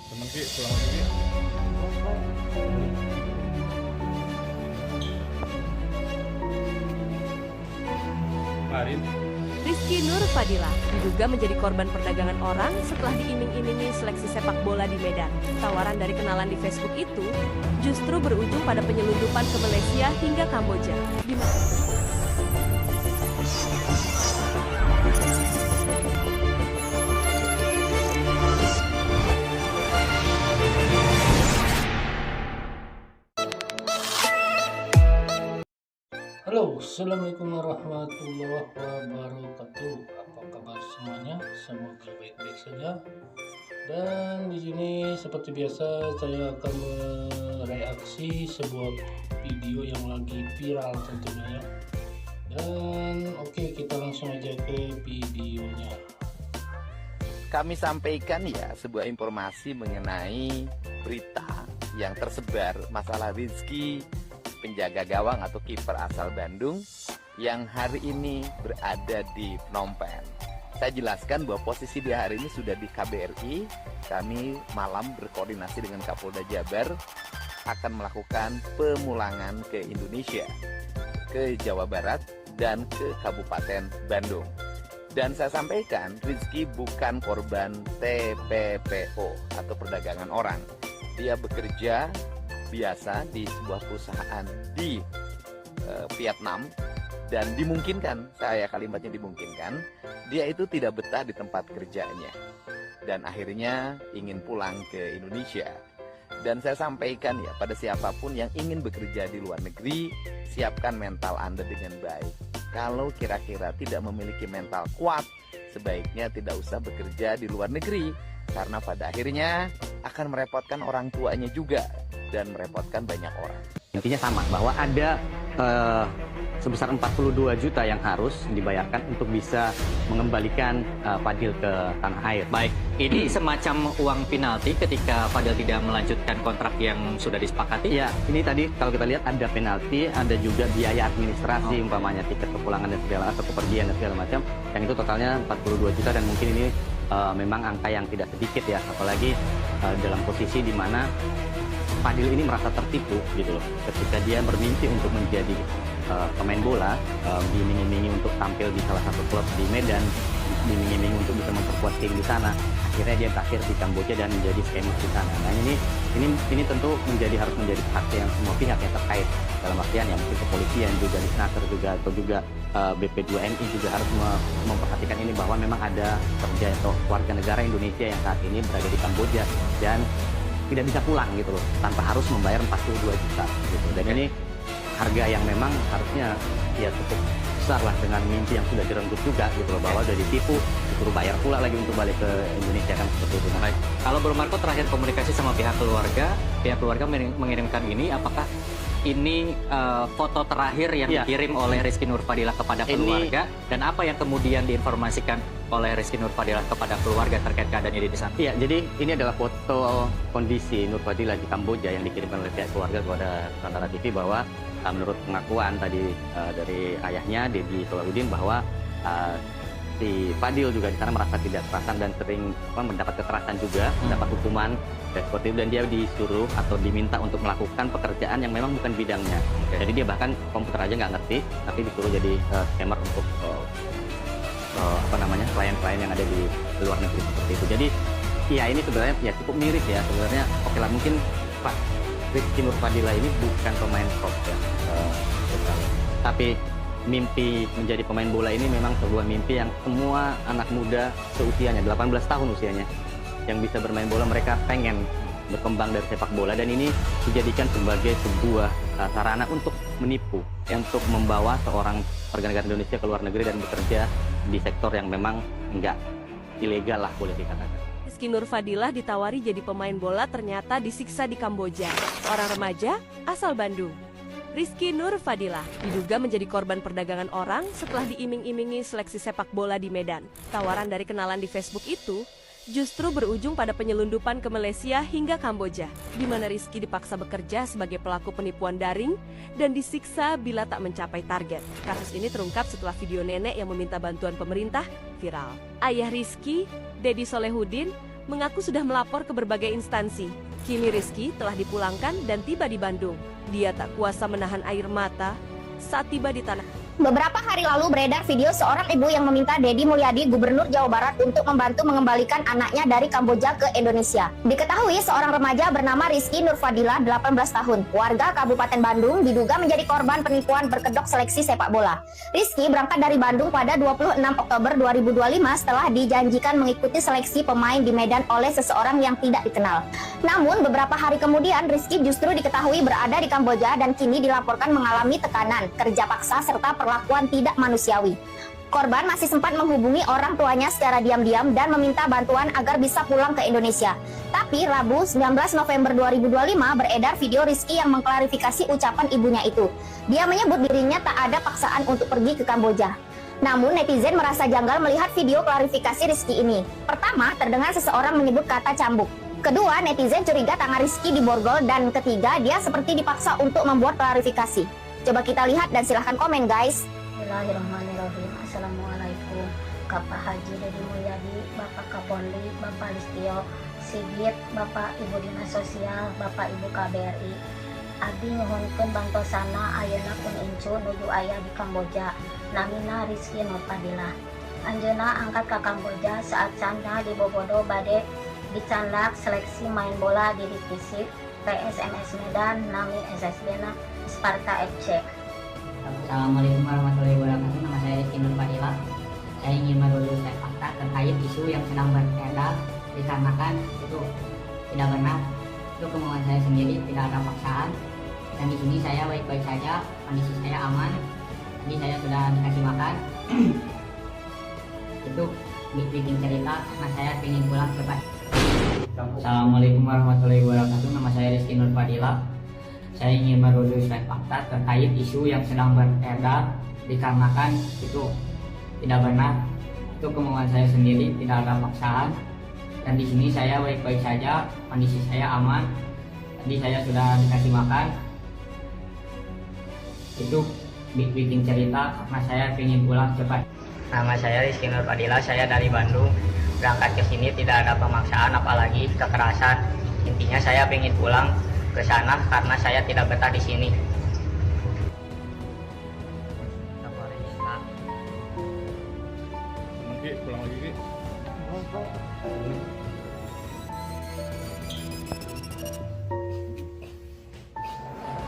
Temen Ki, pulang lagi Ki. Arin, Rizky Nur Fadilah diduga menjadi korban perdagangan orang setelah diiming-imingi seleksi sepak bola di Medan. Tawaran dari kenalan di Facebook itu justru berujung pada penyelundupan ke Malaysia hingga Kamboja. Di mana Halo, Assalamualaikum warahmatullahi wabarakatuh. Apa kabar semuanya? Semoga baik-baik saja. Dan di sini seperti biasa saya akan mereaksi sebuah video yang lagi viral tentunya ya. Dan oke, kita langsung aja ke videonya. Kami sampaikan ya sebuah informasi mengenai berita yang tersebar masalah Rizky, penjaga gawang atau kiper asal Bandung yang hari ini berada di Phnom Penh. Saya jelaskan bahwa posisi dia hari ini sudah di KBRI. Kami malam berkoordinasi dengan Kapolda Jabar akan melakukan pemulangan ke Indonesia, ke Jawa Barat dan ke Kabupaten Bandung. Dan saya sampaikan Rizky bukan korban TPPO atau perdagangan orang. Dia bekerja biasa di sebuah perusahaan di Vietnam dan dimungkinkan, saya kalimatnya dimungkinkan, dia itu tidak betah di tempat kerjanya dan akhirnya ingin pulang ke Indonesia. Dan saya sampaikan ya pada siapapun yang ingin bekerja di luar negeri, siapkan mental Anda dengan baik. Kalau kira-kira tidak memiliki mental kuat, sebaiknya tidak usah bekerja di luar negeri karena pada akhirnya akan merepotkan orang tuanya juga dan merepotkan banyak orang. Intinya sama, bahwa ada sebesar 42 juta yang harus dibayarkan untuk bisa mengembalikan Fadil ke tanah air. Baik, ini semacam uang penalti ketika Fadil tidak melanjutkan kontrak yang sudah disepakati? Ya, ini tadi kalau kita lihat ada penalti, ada juga biaya administrasi, umpamanya tiket kepulangan dan segala, atau kepergian dan segala macam, yang itu totalnya 42 juta dan mungkin ini memang angka yang tidak sedikit ya, apalagi dalam posisi di mana Fadil ini merasa tertipu gitu loh, ketika dia bermimpi untuk menjadi pemain bola, diiming-imingi untuk tampil di salah satu klub di Medan, diiming-imingi untuk bisa memperkuat tim di sana, akhirnya dia berakhir di Kamboja dan menjadi scammer di sana. Nah ini tentu harus menjadi perhatian semua pihak yang terkait, dalam artian yang mungkin kepolisian juga, Disnaker juga, atau juga BP2MI juga harus memperhatikan ini, bahwa memang ada kerja atau warga negara Indonesia yang saat ini berada di Kamboja dan tidak bisa pulang gitu loh, tanpa harus membayar 42 juta gitu. Dan ini harga yang memang harusnya ya cukup besar lah dengan mimpi yang sudah direnggut juga gitu loh, bahwa udah ditipu, disuruh bayar pula lagi untuk balik ke Indonesia kan, seperti itu. Baik, kalau Bro Marco terakhir komunikasi sama pihak keluarga mengirimkan ini, apakah ini foto terakhir yang dikirim oleh Rizky Nur Fadilah kepada keluarga, dan apa yang kemudian diinformasikan oleh Rizky Nur Fadilah kepada keluarga terkait keadaan ini di sana? Iya, jadi ini adalah foto kondisi Nur Fadilah di Kamboja yang dikirimkan oleh pihak keluarga kepada Nusantara TV, bahwa menurut pengakuan tadi dari ayahnya, Dedi Solahuddin, bahwa si Fadil juga di sana merasa tidak kerasan dan sering mendapat kekerasan juga, mendapat hukuman dan seperti itu, dan dia disuruh atau diminta untuk melakukan pekerjaan yang memang bukan bidangnya. Jadi dia bahkan komputer aja nggak ngerti, tapi disuruh jadi scammer untuk klien-klien yang ada di luar negeri seperti itu. Jadi ya ini sebenarnya ya cukup mirip ya sebenarnya. Oke lah, mungkin Pak Rizky Nur Fadilah ini bukan pemain top ya, tapi mimpi menjadi pemain bola ini memang sebuah mimpi yang semua anak muda seusianya 18 tahun usianya yang bisa bermain bola, mereka pengen berkembang dari sepak bola, dan ini dijadikan sebagai sebuah sarana untuk menipu, untuk membawa seorang warga negara Indonesia ke luar negeri dan bekerja di sektor yang memang enggak ilegal lah boleh dikatakan. Rizky Nur Fadilah ditawari jadi pemain bola ternyata disiksa di Kamboja. Orang remaja asal Bandung. Rizky Nur Fadilah diduga menjadi korban perdagangan orang setelah diiming-imingi seleksi sepak bola di Medan. Tawaran dari kenalan di Facebook itu justru berujung pada penyelundupan ke Malaysia hingga Kamboja, di mana Rizky dipaksa bekerja sebagai pelaku penipuan daring dan disiksa bila tak mencapai target. Kasus ini terungkap setelah video nenek yang meminta bantuan pemerintah viral. Ayah Rizky, Dedi Solahuddin, mengaku sudah melapor ke berbagai instansi. Kini Rizky telah dipulangkan dan tiba di Bandung. Dia tak kuasa menahan air mata saat tiba di tanah. Beberapa hari lalu beredar video seorang ibu yang meminta Deddy Mulyadi, Gubernur Jawa Barat, untuk membantu mengembalikan anaknya dari Kamboja ke Indonesia. Diketahui seorang remaja bernama Rizky Nurfadila, 18 tahun, warga Kabupaten Bandung, diduga menjadi korban penipuan berkedok seleksi sepak bola. Rizky berangkat dari Bandung pada 26 Oktober 2025 setelah dijanjikan mengikuti seleksi pemain di Medan oleh seseorang yang tidak dikenal. Namun beberapa hari kemudian Rizky justru diketahui berada di Kamboja dan kini dilaporkan mengalami tekanan, kerja paksa, serta perlakuan tidak manusiawi. Korban masih sempat menghubungi orang tuanya secara diam-diam dan meminta bantuan agar bisa pulang ke Indonesia. Tapi Rabu 19 November 2025 beredar video Rizky yang mengklarifikasi ucapan ibunya itu. Dia menyebut dirinya tak ada paksaan untuk pergi ke Kamboja. Namun netizen merasa janggal melihat video klarifikasi Rizky ini. Pertama, terdengar seseorang menyebut kata cambuk. Kedua, netizen curiga tangan Rizky diborgol, dan ketiga, dia seperti dipaksa untuk membuat klarifikasi. Coba kita lihat dan silahkan komen, guys. Bismillahirrahmanirrahim. Assalamualaikum. Bapak Haji Deddy Mulyadi, Bapak Kapolri, Bapak Listio Sigit, Bapak Ibu Dinas Sosial, Bapak Ibu KBRI. Abdi nyuhunkeun bantosana ayeuna pun incu nuju aya di Kamboja. Namina Rizky Nurfadila. Anjeunna angkat ke Kamboja saat canda di Bobodo bade dicandak seleksi main bola di divisi PSMS Medan, nami SSB-na Sparta FC. Assalamualaikum warahmatullahi wabarakatuh. Nama saya Rizky Nurfadila. Saya ingin meluruskan fakta terkait isu yang sedang beredar dikarenakan itu tidak benar. Itu kemauan saya sendiri, tidak ada paksaan. Dan di sini saya baik-baik saja, kondisi saya aman. Tadi saya sudah dikasih makan. Itu bikin cerita karena saya ingin pulang cepat. Assalamualaikum warahmatullahi wabarakatuh. Nama saya Rizky Nurfadila. Saya ingin meluruskan fakta terkait isu yang sedang beredar dikarenakan itu tidak benar. Itu kemauan saya sendiri, tidak ada paksaan. Dan di sini saya baik-baik saja, kondisi saya aman. Tadi saya sudah dikasih makan. Itu bikin cerita karena saya ingin pulang cepat. Nama saya Rizky Nurfadila, saya dari Bandung. Berangkat ke sini tidak ada pemaksaan apalagi kekerasan. Intinya saya ingin pulang ke sana karena saya tidak betah di sini. Oke, pulang lagi, Ki.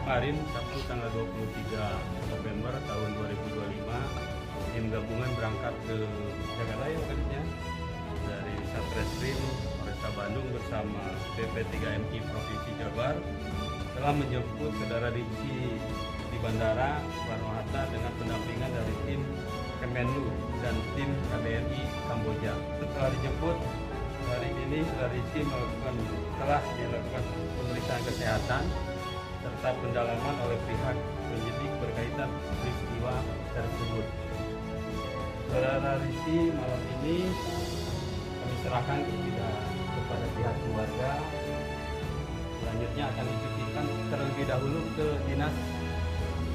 Kemarin Sabtu tanggal 23 November tahun 2025, tim gabungan berangkat ke Jakarta ya bukannya, dari Satreskrim Polresta Bandung bersama PP3MI Provinsi Jabar telah menjemput saudara Rizky di Bandara Soekarno-Hatta dengan pendampingan dari tim Kemenlu dan tim KBRI Kamboja. Setelah dijemput, hari ini saudara Rizky telah dilakukan pemeriksaan kesehatan serta pendalaman oleh pihak penyidik berkaitan peristiwa tersebut. Saudara Rizky malam ini kami serahkan kepada pihak keluarga. Selanjutnya akan dititipkan terlebih dahulu ke Dinas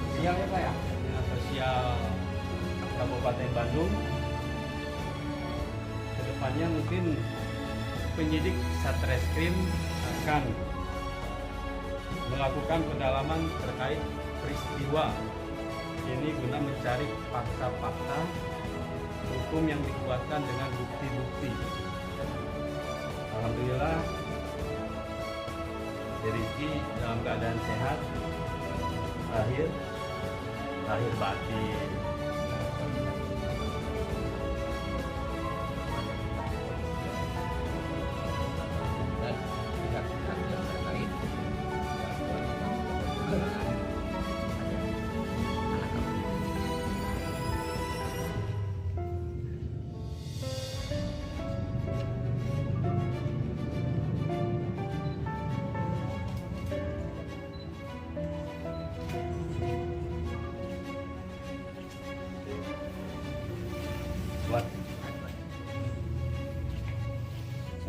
Sosial ya Pak ya, Dinas Sosial Kabupaten Bandung. Kedepannya mungkin penyidik Satreskrim akan melakukan pendalaman terkait peristiwa ini guna mencari fakta-fakta hukum yang dikuatkan dengan bukti-bukti. Alhamdulillah Rizky dalam keadaan sehat, lahir batin.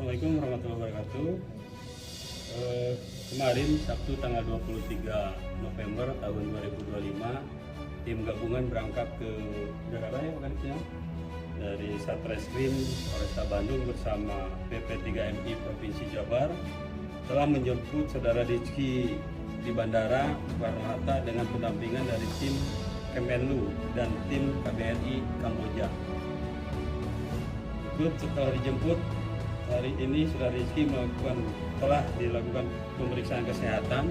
Assalamualaikum warahmatullahi wabarakatuh. Kemarin Sabtu tanggal 23 November tahun 2025, tim gabungan berangkat ke Jakarta ya bukan ya, dari Satreskrim Polresta Bandung bersama PP3MI Provinsi Jabar telah menjemput saudara Rizky di Bandara Soekarno-Hatta dengan pendampingan dari tim Kemenlu dan tim KBRI Kamboja. Setelah dijemput, hari ini saudara Rizky telah dilakukan pemeriksaan kesehatan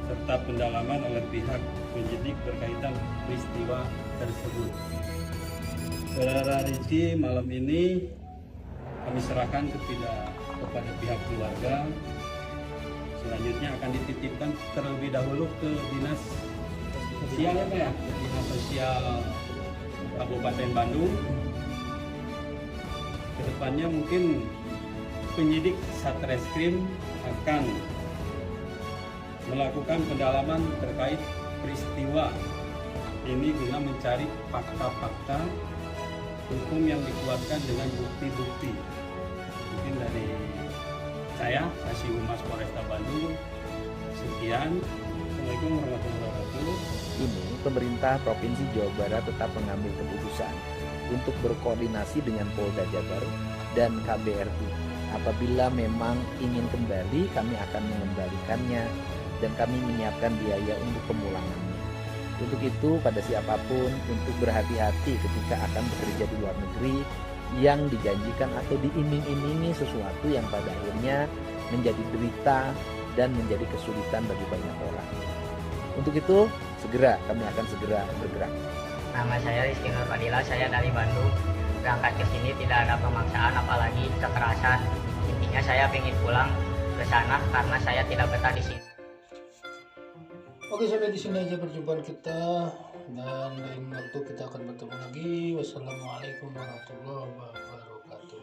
serta pendalaman oleh pihak penyidik berkaitan peristiwa tersebut. Saudara Rizky malam ini kami serahkan kepada pihak keluarga. Selanjutnya akan dititipkan terlebih dahulu ke Dinas Sosial Dinas Sosial Kabupaten Bandung. Kedepannya mungkin penyidik Satreskrim akan melakukan pendalaman terkait peristiwa ini guna mencari fakta-fakta hukum yang dikuatkan dengan bukti-bukti. Mungkin dari saya, Kasih Humas Polresta Bandung, sekian. Assalamualaikum warahmatullahi wabarakatuh. Ini pemerintah Provinsi Jawa Barat tetap mengambil keputusan untuk berkoordinasi dengan Polda Jabar dan KBRI. Apabila memang ingin kembali, kami akan mengembalikannya dan kami menyiapkan biaya untuk pemulangannya. Untuk itu, pada siapapun untuk berhati-hati ketika akan bekerja di luar negeri yang dijanjikan atau diiming-imingi sesuatu yang pada akhirnya menjadi derita dan menjadi kesulitan bagi banyak orang. Untuk itu, kami akan segera bergerak. Nama saya Rizky Nur Fadila, saya dari Bandung. Berangkat ke sini tidak ada pemaksaan apalagi kekerasan. Intinya saya ingin pulang ke sana karena saya tidak betah di sini. Oke, sampai di sini aja perjumpaan kita, dan lain waktu kita akan bertemu lagi. Wassalamualaikum warahmatullahi wabarakatuh.